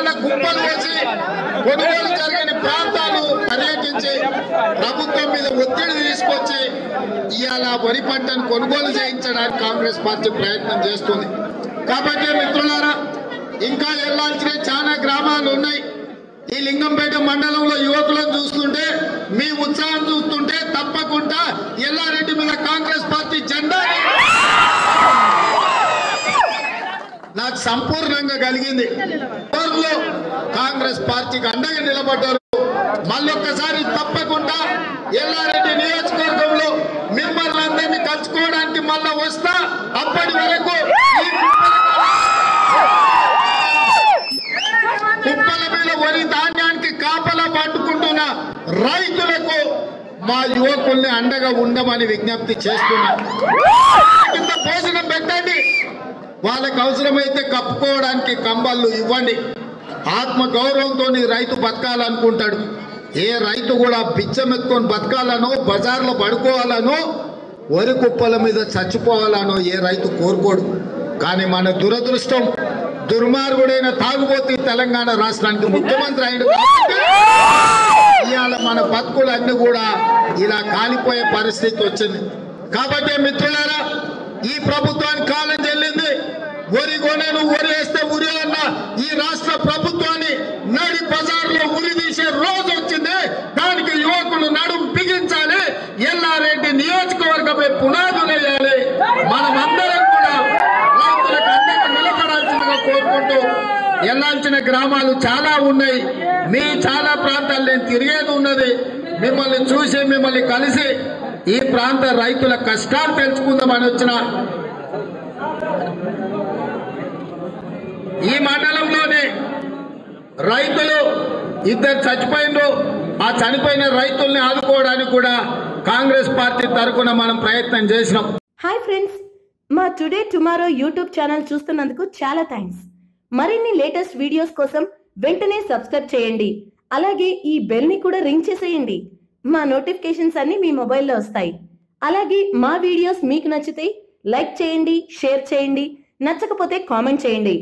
ఎక్కడన్నా కుప్పలు వేసి కొనుగోలు జరిగిన ప్రాంతాలు పర్యటించి ప్రభుత్వం మీద ఒత్తిడి తీసుకొచ్చి ఇవాళ వరి పంటను కొనుగోలు చేయించడానికి కాంగ్రెస్ పార్టీ ప్రయత్నం చేస్తుంది. కాబట్టి మిత్రులారా, ఇంకా వెళ్లాల్సిన చాలా గ్రామాలు ఉన్నాయి. ఈ లింగంపేట మండలంలో యువకులను చూస్తుంటే, మీ ఉత్సాహం చూస్తుంటే తప్పకుండా ఎల్లారెడ్డి మీద కాంగ్రెస్ పార్టీ జెండా నాకు సంపూర్ణంగా కలిగింది. కాంగ్రెస్ పార్టీకి అండగా నిలబడ్డారు. మళ్ళొక్కసారి తప్పకుండా ఎల్లారెడ్డి నియోజకవర్గంలో మిమ్మల్ని అందరినీ కలుసుకోవడానికి మళ్ళా వస్తా. అప్పటి వరకు కుప్పల మీద వరి ధాన్యానికి కాపలా పట్టుకుంటున్న రైతులకు మా యువకుల్ని అండగా ఉండమని విజ్ఞప్తి చేస్తున్నాం. ఇంత భోజనం పెట్టండి, వాళ్ళకి అవసరమైతే కప్పుకోవడానికి కంబళ్ళు ఇవ్వండి. ఆత్మ గౌరవంతో రైతు బతకాలనుకుంటాడు. ఏ రైతు కూడా బిచ్చమెత్తుకొని బతకాలనో, బజార్లో పడుకోవాలనో, వరి కుప్పల మీద చచ్చిపోవాలనో ఏ రైతు కోరుకోడు. కానీ మన దురదృష్టం, దుర్మార్గుడైన తాగుబోతు తెలంగాణ రాష్ట్రానికి ముఖ్యమంత్రి అయిన ఇవాళ మన బతుకులన్నీ కూడా ఇలా కాలిపోయే పరిస్థితి వచ్చింది. కాబట్టి మిత్రులారా, ఈ ప్రభుత్వానికి కాలం చెల్లింది. వరి కొనను, వరి వేస్తే ఉరి అన్న ఈ రాష్ట్ర ప్రభుత్వాన్ని నడి బజార్లో ఉరి తీసే రోజు వచ్చింది. దానికి యువకులు నడుము బిగించాలి. ఎల్లారెడ్డి నియోజకవర్గమే పునాదులు వేయాలి. మనమందరం కూడా రైతులకు అండగా నిలబడాల్సిందిగా కోరుకుంటూ, వెళ్లాల్సిన గ్రామాలు చాలా ఉన్నాయి. మీ చాలా ప్రాంతాలు నేను తిరిగేది ఉన్నది. మిమ్మల్ని చూసి, మిమ్మల్ని కలిసి ఈ ప్రాంత రైతుల కష్టాలు తెలుసుకుందామని వచ్చిన ఈ మండలంలోనే రైతులు ఇద్దరు చచ్చిపోయినరు. ఆ చనిపోయిన రైతుల్ని ఆదుకోవడానికి కూడా కాంగ్రెస్ పార్టీ తరఫున మనం ప్రయత్నం చేసినాం. హాయ్ ఫ్రెండ్స్, మా టుడే టుమారో యూట్యూబ్ ఛానల్ చూస్తున్నందుకు చాలా థ్యాంక్స్. మరిన్ని లేటెస్ట్ వీడియోస్ కోసం వెంటనే సబ్స్క్రైబ్ చేయండి. అలాగే ఈ బెల్ ని కూడా రింగ్ చేసేయండి. మా నోటిఫికేషన్స్ అన్ని మీ మొబైల్లో వస్తాయి. అలాగే మా వీడియోస్ మీకు నచ్చితే లైక్ చేయండి, షేర్ చేయండి, నచ్చకపోతే కామెంట్ చేయండి.